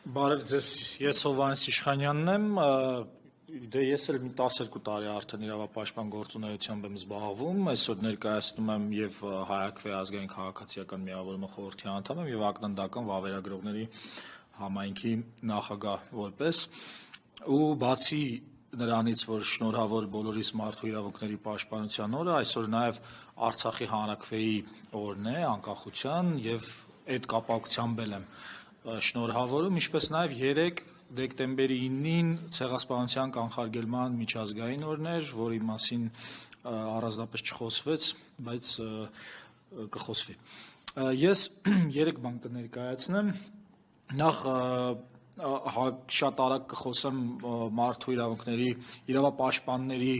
Բարև ձեզ, ես Հովհաննես Իշխանյանն եմ, դե ես էլ մի 12 տարի արդեն իրավապաշտպան գործունեությամբ եմ զբաղվում, այսօր ներկայացնում եմ եւ Հայաքվե ազգային քաղաքացիական միավորումը խորհրդի անդամ եմ եւ ակնանդական վավերագրողների համայնքի նախագահ որպես ու բացի նրանից, որ շնորհավոր բոլորիս մարդու իրավունքների պաշտպանության օրը, այսօր նաեւ Արցախի հանրաքվեի օրն է, անկախության եւ այդ կապակցությամբ եմ շնորհավորում, ինչպես նաև 3 դեկտեմբերի 9-ին ցեղասպանության կանխարգելման միջազգային օրն էր, որի մասին առանձնապես չխոսվեց, բայց կխոսվի։ Ես 3 բան կներկայացնեմ, նախ շատ արագ կխոսեմ մարդու իրավունքների իրավապաշտպանների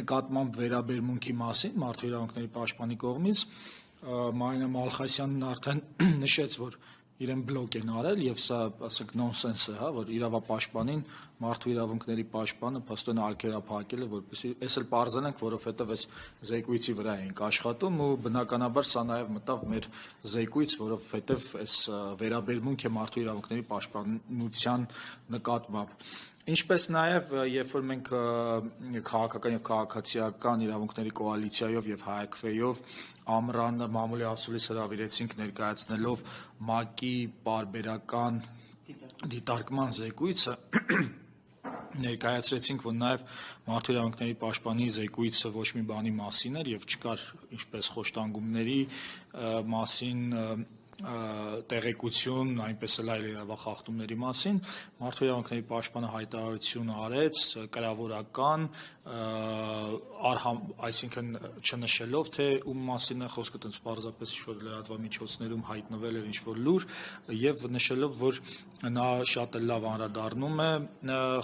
նկատմամբ վերաբերմունքի մասին, մարդու իրավունքների պաշտպանի կողմից, Մարինա Մալխասյանն արդեն նշեց, որ իրեն բլոկ են արել եւ սա ասենք նոնսենս է, հա, որ իրավապաշտպանին մարդու իրավունքների պաշտպանը փաստորեն արգելափակել է, որպեսզի այս էլ պարզանանք, որովհետեւ այս զեկույցի վրա ենք աշխատում ու բնականաբար սա նաեւ մտավ մեր զեկույց, որովհետեւ այս վերաբերմունք է մարդու իրավունքների պաշտպանության նկատմամբ։ Ինչպես նաև, երբ որ մենք քաղաքական եւ քաղաքացիական իրավունքների կոալիցիայով եւ Հայաքվեյով ամռանը մամուլի ասուլիս հրավիրեցինք ներկայացնելով ՄԱԿ-ի պարբերական դիտարկման զեկույցը, ներկայացրեցինք, որ նաև մարդու իրավունքների պաշտպանի զեկույցը ոչ մի բանի մասին էր եւ չկար ինչպես խոշտանգումների մասին տեղեկություն, այնպես էլ այլ իրավախախտումների մասին, մարդու իրավունքների պաշտպանը հայտարարություն արեց, կրավորական, այսինքն չնշելով, թե ում մասին է խոսքը, տենց պարզապես ինչ-որ լրատվամիջոցներում հայտնվել էր ինչ-որ լուր եւ նշելով, որ նա շատ լավ անդրադառնում է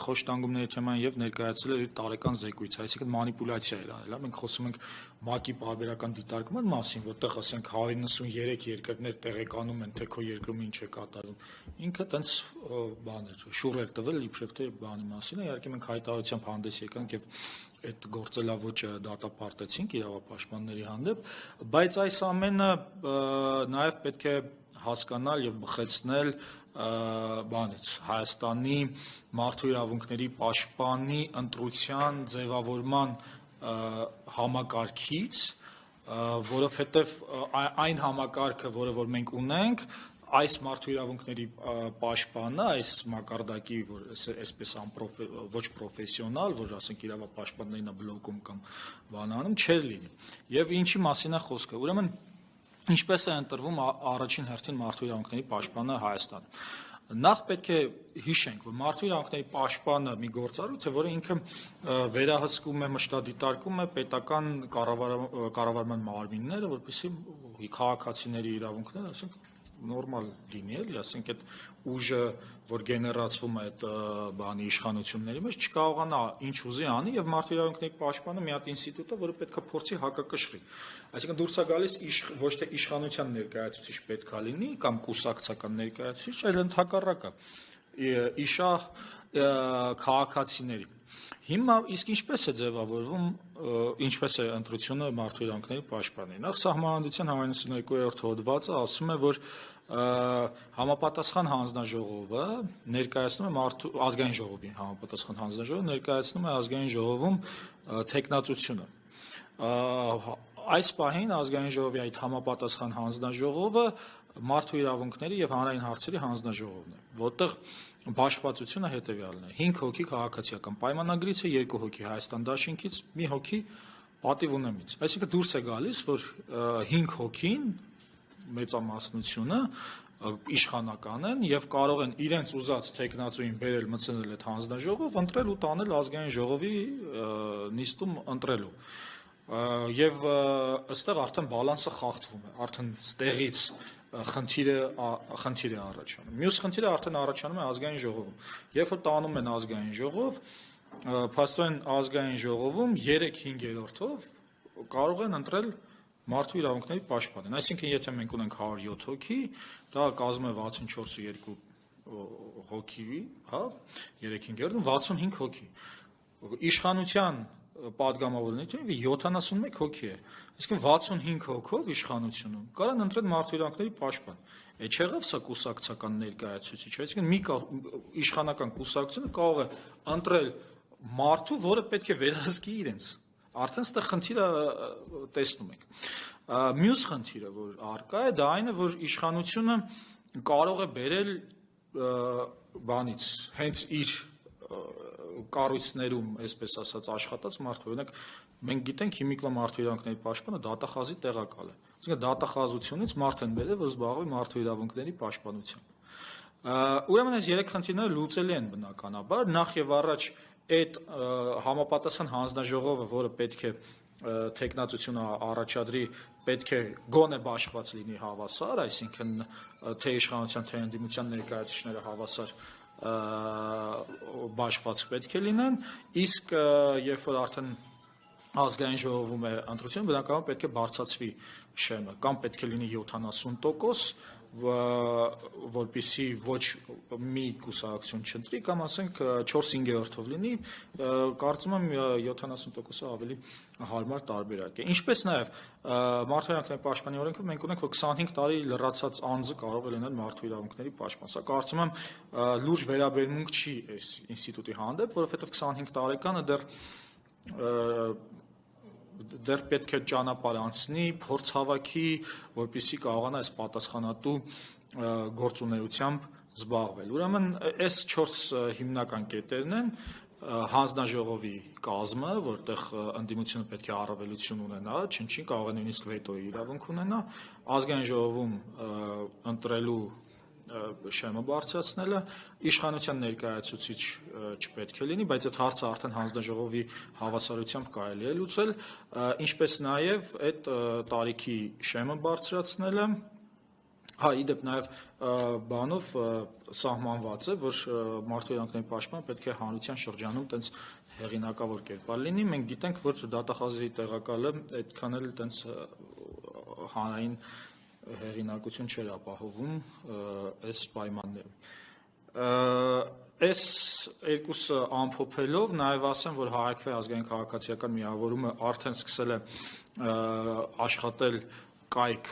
խոշտանգումների թեման եւ ներկայացրել էր իր տարեկան զեկույցը, այսինքն մանիպուլյացիա էր արել, մենք խոսում ենք ՄԱԿ-ի պարբերական դիտարկման մասին, որտեղ ասենք 193 երկրներ տեղեկանում են, թե քո երկրում ինչ է կատարվում։ Ինքը տենց բան էր, շուռ էր տվել իբրև թե բանի մասին է, իհարկե մենք հայտարարությամբ հանդես եկանք եւ այդ գործելավոճը դատապարտեցինք իրավապաշտպանների հանդեպ, բայց այս ամենը նաեւ պետք է հասկանալ եւ բխեցնել բանից Հայաստանի մարդու իրավունքների պաշտպանի ընտրության ձևավորման համակարգից, որովհետև այն համակարգը, որը որ մենք ունենք, այս մարդու իրավունքների պաշտպանը, այս մակարդակի, որ այսպես ոչ պրոֆեսիոնալ, որ ասենք իրավապաշտպաններին է բլոկում կամ բանանում, չէր լինի։ Եվ ինչի մասին է խոսքը։ Ուրեմն ինչպես է ընտրվում առաջին հերթին մարդու իրավունքների պաշտպանը Հայաստանում։ Նախ պետք է հիշենք, որ մարդու իրավունքների պաշտպանը մի գործառույթ է, որը ինքը վերահսկում է, մշտադիտարկում է պետական կառավարման մարմինները, որպեսզի քաղաքացիների իրավունքները, ասենք, նորմալ լինի, էլի, ասենք այդ ուժը, որ գեներացվում է այդ բանի իշխանությունների մեջ, չկարողանա ինչ ուզի անի եւ մարդու իրավունքների պաշտպանը մի հատ ինստիտուտ է, որը պետք է փորձի հակակշռի։ Այսինքն դուրս է գալիս ոչ թե իշխանության ներկայացուցիչ պետք է լինի կամ կուսակցական ներկայացուցիչ, այլ ընդհակառակը իշահ քաղաքացիների։ Հիմա իսկ ինչպես է ձևավորվում, ինչպես է ընտրությունը մարդու իրավունքների պաշտպանի։ Նախ Սահմանադրության 192-րդ հոդվածը ասում է, որ համապատասխան հանձնաժողովը ներկայացնում է ազգային ժողովի համապատասխան հանձնաժողովը ներկայացնում է ազգային ժողովում թեկնածությունը։ Այս պահին ազգային ժողովի այդ համապատասխան հանձնաժողովը մարդու իրավունքների եւ հանրային հարցերի հանձնաժողովն է, որտեղ բաշխվածությունը հետեւյալն է. 5 հոգի քաղաքացիական պայմանագրից է, 2 հոգի Հայաստան Դաշինքից, մի հոգի պատիվ ունեմից։ Այսինքն դուրս է գալիս, որ 5 հոգին մեծամասնությունը իշխանական են եւ կարող են իրենց ուզած թեկնածուին բերել մտցնել այդ հանձնաժողով, ընտրել ու տանել ազգային ժողովի նիստում ընտրելու։ Եվ ըստեղ արդեն բալանսը խախտվում է, արդեն ստեղից խնդիր է առաջանում։ Մյուս խնդիրը արդեն առաջանում է ազգային ժողովում։ Երբ որ տանում են ազգային ժողով, փաստորեն ազգային ժողովում 3/5-ով կարող են ընտրել մարդու իրավունքների պաշտպանին։ Այսինքն, եթե մենք ունենք 107 հոգի, դա կազմում է 64 հոգի, հա, 3/5-ում 65 հոգի։ Իշխանության պատգամավորների թիվը 71 հոգի է։ Այսինքն 65 հոգով իշխանությունում կարան ընտրեն մարդու իրավունքների պաշտպան։ Է չեղավ սա կուսակցական ներկայացուցիչ, այսինքն մի իշխանական կուսակցությունը կարող է ընտրել մարդու, որը պետք է վերահսկի իրենց։ Արդեն ստեղ խնդիրը տեսնում ենք։ Մյուս խնդիրը, որ առկա է, դա այն է, որ իշխանությունը կարող է բերել բանից հենց իր կառույցներում, այսպես ասած, աշխատած մարդու, օրինակ մենք գիտենք Հիմիկլա մարդու իրավունքների պաշտպանը դատախազի տեղակալ է։ Այսինքն դատախազությունից մարդ են բերել, որ զբաղվի մարդու իրավունքների պաշտպանությամբ։ Ուրեմն այս երեք խնդիրները լուծելի են բնականաբար, նախ եւ առաջ այդ համապատասխան հանձնաժողովը, որը պետք է թեկնածությունը առաջադրի, պետք է գոնե բաշխված լինի հավասար, այսինքն թե իշխանության, թե ընդդիմության ներկայացուցիչները հավասար բաշխված պետք է լինեն, իսկ երբ որ արդեն ազգային ժողովում է ընտրություն, բնականաբար պետք է բարձրացվի շեմը, կամ պետք է լինի 70%, որպեսզի ոչ մի կուսակցություն չընտրի, կամ ասենք 4/5-ով լինի, կարծում եմ 70%-ը ավելի հարմար տարբերակ է։ Ինչպես նաև մարդու իրավունքների պաշտպանի օրենքով մենք ունենք, որ 25 տարի լրացած անձը կարող է լինել մարդու իրավունքների պաշտպան։ Սա կարծում եմ լուրջ վերաբերմունք չի այս ինստիտուտի հանդեպ, որովհետև 25 տարեկանը դեռ պետք է ճանապարհ անցնի, փորձ հավաքի, որպեսզի կարողանա այս պատասխանատու գործունեությամբ զբաղվել։ Ուրեմն այս 4 հիմնական կետերն են հանձնաժողովի կազմը, որտեղ ընդդիմությունը պետք է առավելություն ունենա, չնչին կարող է նույնիսկ վետոյի իրավունք ունենա, ազգային ժողովում ընտրելու շեմը բարձրացնելը, իշխանության ներկայացուցիչ չպետք է լինի, բայց այդ հարցը արդեն հանձնաժողովի հավասարությամբ կարելի է լուծել, ինչպես նաև այդ տարիքի շեմը բարձրացնելը, իդեպ նաև բանով սահմանված է, որ մարդու իրավունքների պաշտպանը պետք է հանրության շրջանում տենց հեղինակավոր կերպար լինի, մենք գիտենք, որ դատախազի տեղակալը այդքան էլ տենց հանրային հեղինակություն չէր ապահովում այս պայմաններում։ Այս երկուսը ամփոփելով նաև ասեմ, որ Հայաքվե ազգային քաղաքացիական միավորումը արդեն սկսել է աշխատել կայք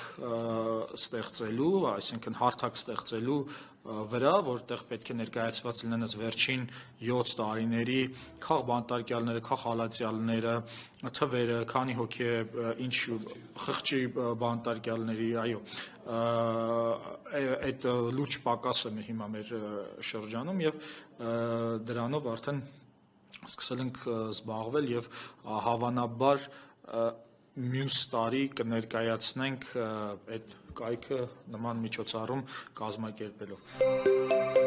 ստեղծելու, այսինքն հարթակ ստեղծելու վրա, որտեղ պետք է ներկայացված լինեն այս վերջին 7 տարիների քաղ բանտարկյալները, քաղ հալածյալները, թվերը, քանի հոգի է, ինչ խղճի բանտարկյալների, այո, այդ լուրջ պակասը հիմա մեր շրջանում եւ դրանով արդեն սկսել ենք զբաղվել եւ հավանաբար մյուս տարի կներկայացնենք այդ կայքը նման միջոցառում կազմակերպելով։